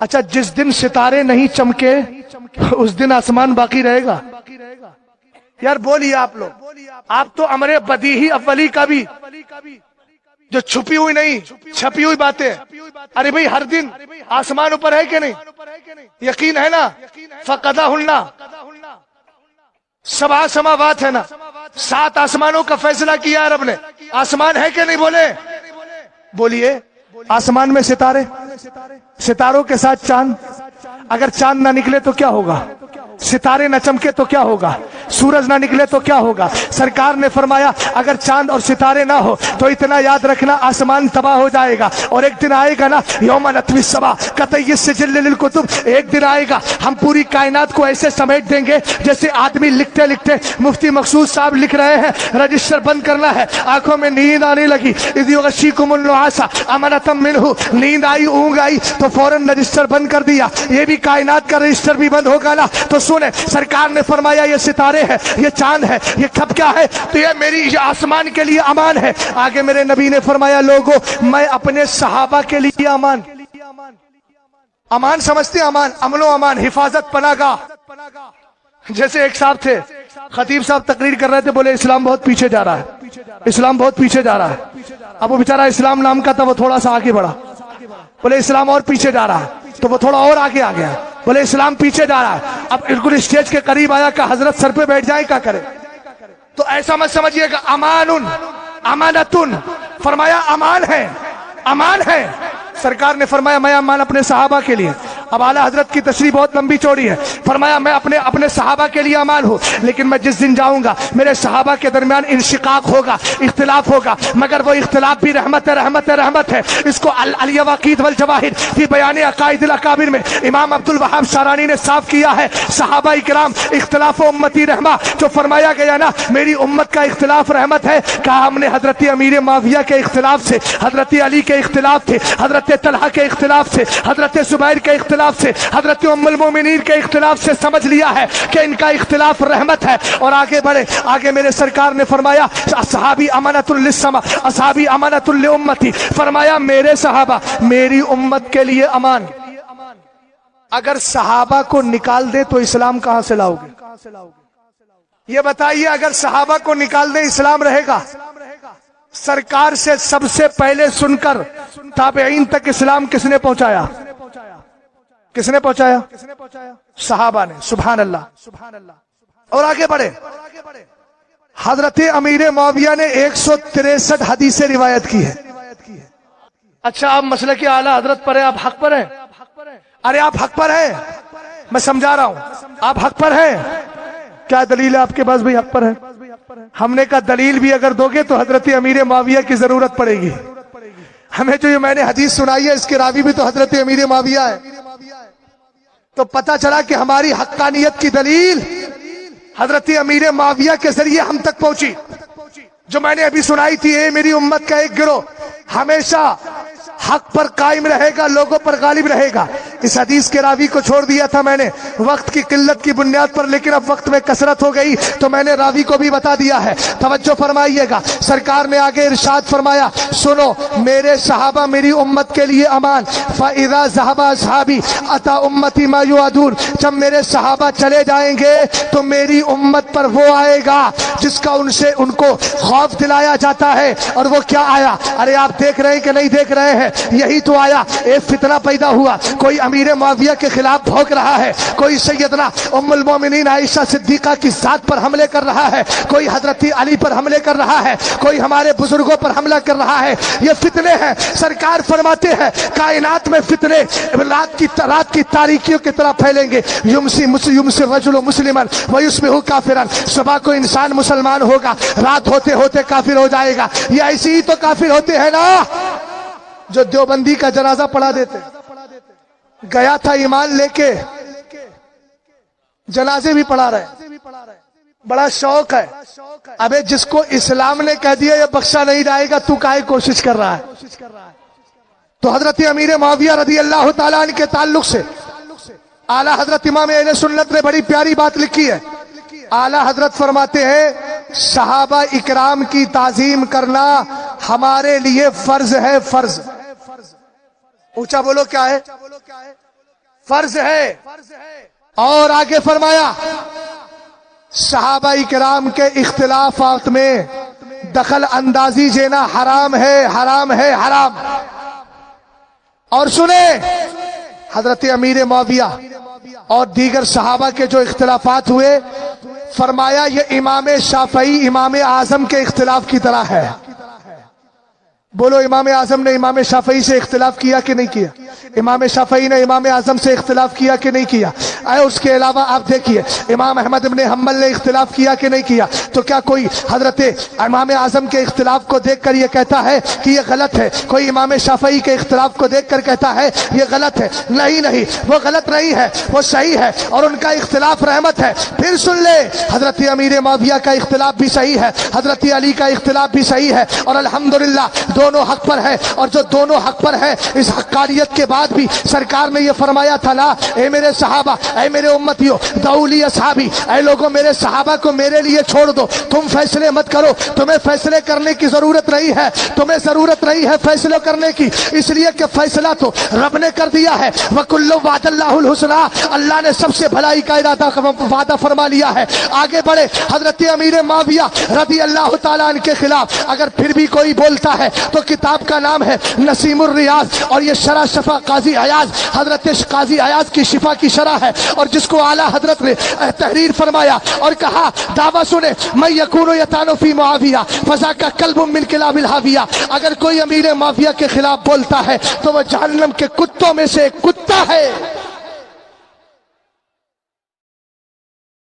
اچھا, جس دن ستارے نہیں چمکے اس دن آسمان باقی رہے گا؟ یار بولیے آپ لوگ, آپ تو امر بدیہی اولی کا بھی, جو چھپی ہوئی نہیں چھپی ہوئی باتیں. ارے بھئی ہر دن آسمان اوپر ہے کہ نہیں؟ یقین ہے نا؟ فقدہن سبع سماوات ہے نا, 7 آسمانوں کا فیصلہ کیا ہے رب نے. آسمان ہے کہ نہیں؟ بولیے. آسمان میں ستارے, ستاروں کے ساتھ چاند. اگر چاند نہ نکلے تو کیا ہوگا؟ ستارے نہ چمکے تو کیا ہوگا؟ سورج نہ نکلے تو کیا ہوگا؟ سرکار نے فرمایا اگر چاند اور ستارے نہ ہو تو اتنا یاد رکھنا آسمان تباہ ہو جائے گا. اور ایک دن آئے گا نا, یوم نطوی السما کطی السجل للکتب, ایک دن آئے گا ہم پوری کائنات کو ایسے سمیٹ دیں گے جیسے آدمی لکھتے لکھتے, مفتی مقصود صاحب لکھ رہے ہیں, رجسٹر بند کرنا ہے, آنکھوں میں نیند آنے لگی, اذ یغشیکم النعاس امنۃ منہ, نیند آئی, اونگ آئی تو فوراً رجسٹر بند کر دیا. یہ بھی کائنات کا رجسٹر بھی بند ہوگا نا. تو سنیں, سرکار نے فرمایا یہ ستارے ہیں, یہ چاند ہے, یہ کب کیا ہے, تو یہ میری آسمان کے لیے امان ہے. آگے میرے نبی نے فرمایا لوگوں, میں اپنے صحابہ کے لیے امان. امان سمجھتے ہیں؟ امان, امن و امان, حفاظت, پناہ گاہ. جیسے ایک صاحب تھے, خطیب صاحب تقریر کر رہے تھے, بولے اسلام بہت پیچھے جا رہا ہے, اسلام بہت پیچھے جا رہا ہے. اب وہ بیچارہ اسلام نام کا تھا, وہ تھوڑا سا آگے بڑھا, بولے اسلام اور پیچھے جا رہا ہے, تو وہ تھوڑا اور آگے آ گیا, بولے اسلام پیچھے جا رہا ہے. اب بالکل اسٹیج کے قریب آیا کہ حضرت سر پہ بیٹھ جائے, کیا کرے؟ تو ایسا مت سمجھیے کہ امان, امانتن, فرمایا امان ہے, امان ہے. سرکار نے فرمایا میں امان اپنے صحابہ کے لیے. اب اعلیٰ حضرت کی تشریح بہت لمبی چوڑی ہے. فرمایا میں اپنے صحابہ کے لیے امان ہوں, لیکن میں جس دن جاؤں گا میرے صحابہ کے درمیان انشقاق ہوگا, اختلاف ہوگا, مگر وہ اختلاف بھی رحمت ہے, رحمت ہے, رحمت ہے. اس کو الیواقیت والجواہر فی بیان عقائد الاکابر میں امام عبد الوہاب شارانی نے صاف کیا ہے. صحابہ کرام اختلاف امتی رحمہ, جو فرمایا گیا نا میری امت کا اختلاف رحمت ہے, کہا ہم نے حضرت امیر معاویہ کے اختلاف سے, حضرت علی کے اختلاف تھے, حضرت طلحہ کے اختلاف سے, حضرت زبیر کے اختلاف سے, حضرت ام المومنین کے اختلاف سے سمجھ لیا ہے کہ ان کا اختلاف رحمت ہے. اور آگے بڑھے, آگے میرے سرکار نے فرمایا اصحابی امانۃ للسما, اصحابی امانۃ لامتی, فرمایا میرے صحابہ میری امت کے لیے امان. اگر صحابہ کو نکال دے تو اسلام کہاں سے لاؤ گے؟ یہ بتائیے, اگر صحابہ کو نکال دے اسلام رہے گا؟ سرکار سے سب سے پہلے سن کر تابعین تک اسلام کس نے پہنچایا؟ کس نے پہنچایا؟ صحابہ نے. سبحان اللہ, سبحان اللہ. اور آگے بڑھے, حضرت امیر معاویہ نے 163 حدیثیں روایت کی ہے. اچھا آپ مسئلہ کی اعلیٰ حضرت پر ہے, آپ حق پر ہیں؟ ارے آپ حق پر ہیں, میں سمجھا رہا ہوں, آپ حق پر ہیں. کیا دلیل ہے آپ کے پاس؟ بھی حق پر ہے. ہم نے کہا دلیل بھی اگر دو گے تو حضرت امیر معاویہ کی ضرورت پڑے گی. ہمیں جو یہ میں نے حدیث سنائی ہے اس کے راوی بھی تو حضرت امیر معاویہ ہے. تو پتہ چلا کہ ہماری حقانیت کی دلیل حضرت امیر معاویہ کے ذریعے ہم تک پہنچی، جو میں نے ابھی سنائی تھی. اے میری امت کا ایک گروہ ہمیشہ حق پر قائم رہے گا، لوگوں پر غالب رہے گا. اس حدیث کے راوی کو چھوڑ دیا تھا میں نے وقت کی قلت کی بنیاد پر، لیکن اب وقت میں کثرت ہو گئی تو میں نے راوی کو بھی بتا دیا ہے. توجہ فرمائیے گا. سرکار نے آگے ارشاد فرمایا، سنو میرے صحابہ میری امت کے لیے امان. فَإِذَا ذَهَبَ أَصْحَابِي أَتَى أُمَّتِي مَا يُوعَدُونَ. جب میرے صحابہ چلے جائیں گے تو میری امت پر وہ آئے گا جس کا ان کو خوف دلایا جاتا ہے. اور وہ کیا آیا؟ ارے آپ دیکھ رہے ہیں کہ نہیں دیکھ رہے ہیں؟ یہی تو آیا. ایک فتنہ پیدا ہوا، کوئی امیر معاویہ کے خلاف بھونک رہا ہے، کوئی سیدنا ام المومنین عائشہ صدیقہ کی ذات پر حملے کر رہا ہے، کوئی حضرت علی پر حملے کر رہا ہے، کوئی ہمارے بزرگوں پر حملہ کر رہا ہے. یہ فتنے ہیں. سرکار فرماتے ہیں کائنات میں فتنے رات کی تاریکیوں کی طرح پھیلیں گے. یمسی الرجل مسلما ویصبح کافرا. صبح کو انسان مسلمان ہوگا، رات ہوتے ہوتے کافر ہو جائے گا. یہ ایسے ہی تو کافر ہوتے ہیں نا جو دیوبندی کا جنازہ پڑھا دیتے. گیا تھا ایمان لے کے، جنازے بھی پڑھا رہے، بڑا شوق ہے. ابے جس کو اسلام نے کہہ دیا یہ بخشا نہیں جائے گا، تو کائے کوشش کر رہا ہے؟ تو حضرت امیر معاویہ رضی اللہ تعالیٰ عنہ کے تعلق سے اعلیٰ حضرت امام اہل سنت نے بڑی پیاری بات لکھی ہے. اعلیٰ حضرت فرماتے ہیں صحابہ اکرام کی تعظیم کرنا ہمارے لیے فرض ہے. فرض اونچا بولو کیا ہے؟ فرض ہے. اور آگے فرمایا صحابہ اکرام کے اختلافات میں دخل اندازی دینا حرام ہے، حرام ہے، حرام. اور سنیں حضرت امیر معاویہ اور دیگر صحابہ کے جو اختلافات ہوئے، فرمایا یہ امام شافعی امام اعظم کے اختلاف کی طرح ہے. بولو امام اعظم نے امام شافعی سے اختلاف کیا کہ نہیں کیا؟ امام شافعی نے امام اعظم سے اختلاف کیا کہ نہیں کیا؟ اس کے علاوہ آپ دیکھیے امام احمد ابن حنبل نے اختلاف کیا کہ نہیں کیا؟ تو کیا کوئی حضرت امام اعظم کے اختلاف کو دیکھ کر یہ کہتا ہے کہ یہ غلط ہے؟ کوئی امام شافعی کے اختلاف کو دیکھ کر کہتا ہے یہ غلط ہے؟ نہیں نہیں، وہ غلط نہیں ہے، وہ صحیح ہے اور ان کا اختلاف رحمت ہے. پھر سن لے حضرت امیر معاویہ کا اختلاف بھی صحیح ہے، حضرت علی کا اختلاف بھی صحیح ہے، اور الحمدللہ دونوں حق پر ہے. اور جو دونوں حق پر ہے اس حقانیت کے بعد بھی سرکار نے یہ فرمایا تھا لا اے میرے صحابہ، اے میرے امتیوں، دعولی اصحابی، اے لوگوں میرے صحابہ کو میرے لیے چھوڑ دو، تم فیصلے مت کرو. تمہیں فیصلے کرنے کی ضرورت نہیں ہے، تمہیں ضرورت نہیں ہے فیصلے کرنے کی، اس لیے کہ فیصلہ تو رب نے کر دیا ہے. وَكُلُّ وَعْدَ اللَّهُ الْحُسْنَى، اللہ نے سب سے بھلائی کا ارادہ وعدہ فرما لیا ہے. آگے بڑھے حضرت امیر معاویہ رضی اللہ تعالیٰ عنہ کے خلاف اگر پھر بھی کوئی بولتا ہے تو کتاب کا نام ہے نسیم الریاض، اور یہ شرح شفا قاضی ایاز، حضرت قاضی ایاز کی شفا کی شرح ہے، اور جس کو اعلیٰ حضرت نے تحریر فرمایا اور کہا دعویٰ سنے میں یکون یتان فی معاویہ فذاک کلب من کلاب الحاویہ. اگر کوئی امیر معاویہ کے خلاف بولتا ہے تو وہ جہنم کے کتوں میں سے ایک کتا ہے.